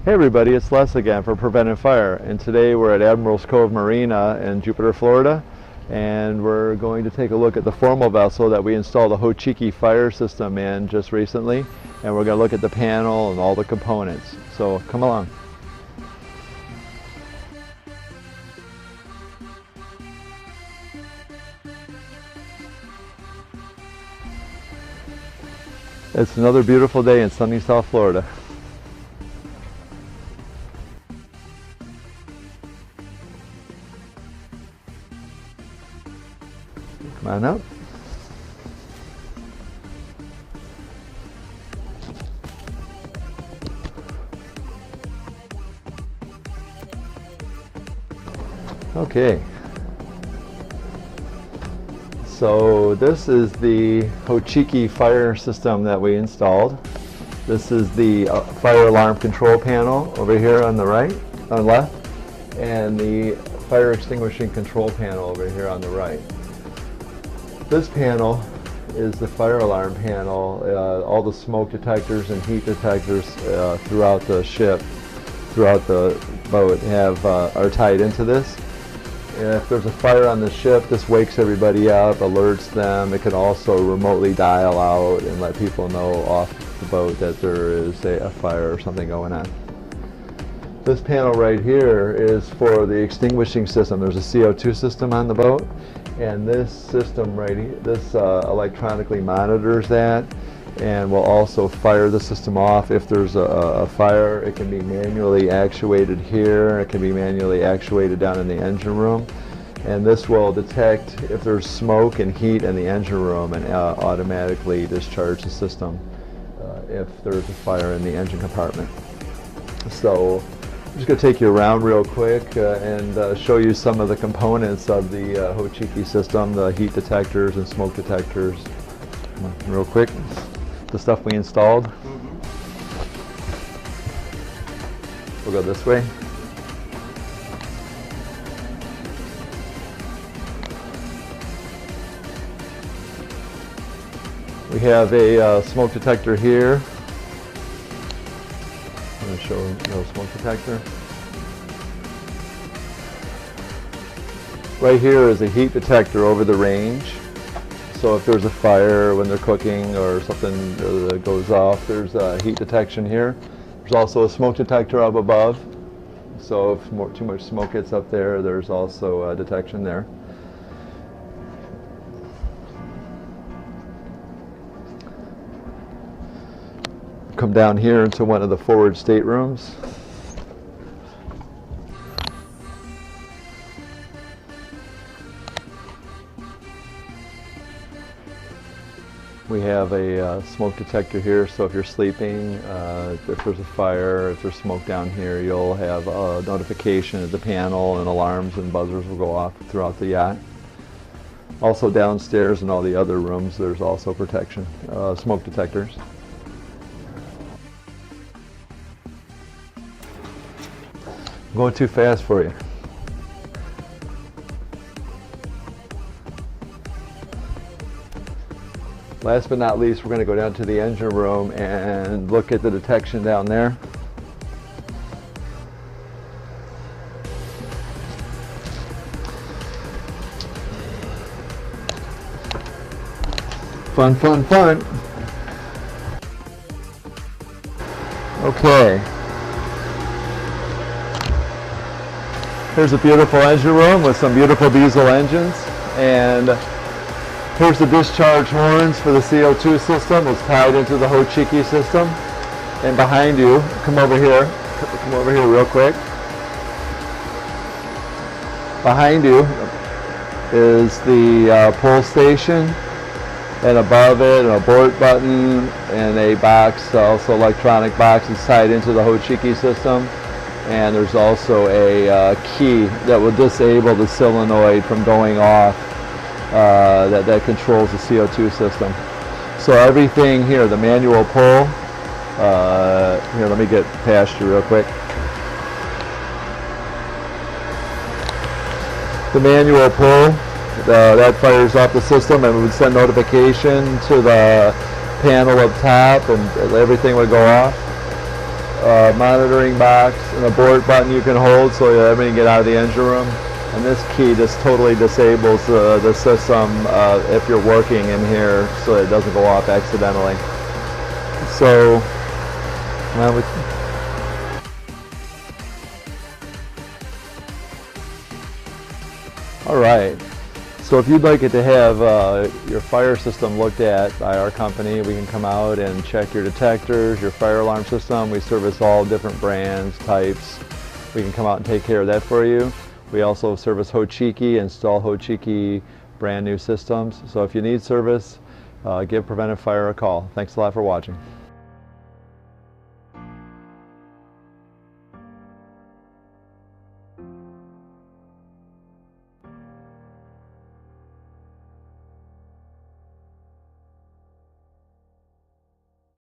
Hey everybody, it's Les again for Preventive Fire, and today we're at Admiral's Cove Marina in Jupiter, Florida, and we're going to take a look at the formal vessel that we installed the Old Dixie Fire system in just recently, and we're going to look at the panel and all the components. So come along. It's another beautiful day in sunny South Florida. Come on up. Okay. So this is the Old Dixie Fire system that we installed. This is the fire alarm control panel over here on the right, on the left, and the fire extinguishing control panel over here on the right. This panel is the fire alarm panel. All the smoke detectors and heat detectors throughout the ship, throughout the boat, are tied into this. If there's a fire on the ship, this wakes everybody up, alerts them. It can also remotely dial out and let people know off the boat that there is a fire or something going on. This panel right here is for the extinguishing system. There's a CO2 system on the boat, and this system right here, this electronically monitors that and will also fire the system off. If there's a fire, it can be manually actuated here, it can be manually actuated down in the engine room, and this will detect if there's smoke and heat in the engine room and automatically discharge the system if there's a fire in the engine compartment. So I'm just going to take you around real quick and show you some of the components of the Old Dixie system, the heat detectors and smoke detectors. Come on, real quick. The stuff we installed. We'll go this way. We have a smoke detector here. I'm going to show no smoke detector. Right here is a heat detector over the range. So if there's a fire when they're cooking or something that goes off, there's a heat detection here. There's also a smoke detector up above. So if too much smoke gets up there, there's also a detection there. Come down here into one of the forward staterooms. We have a smoke detector here, so if you're sleeping, if there's a fire, if there's smoke down here, you'll have a notification at the panel, and alarms and buzzers will go off throughout the yacht. Also downstairs in all the other rooms, there's also protection, smoke detectors. I'm going too fast for you. Last but not least, we're going to go down to the engine room and look at the detection down there. Fun, fun, fun. Okay. Here's a beautiful engine room with some beautiful diesel engines, and here's the discharge horns for the CO2 system. It's tied into the Old Dixie system. And behind you, come over here real quick. Behind you is the pull station, and above it an abort button and a box, also electronic box, is tied into the Old Dixie system. And there's also a key that will disable the solenoid from going off. That controls the CO2 system. So everything here, the manual pull, here, let me get past you real quick. The manual pull, that fires off the system and would send notification to the panel up top, and everything would go off. monitoring box, and a board button you can hold so that everybody can get out of the engine room. And this key just totally disables the system if you're working in here, so it doesn't go off accidentally. So, all right. So if you'd like it to have your fire system looked at by our company, we can come out and check your detectors, your fire alarm system. We service all different brands, types. We can come out and take care of that for you. We also service Hochiki, install Hochiki brand new systems. So if you need service, give Preventive Fire a call. Thanks a lot for watching.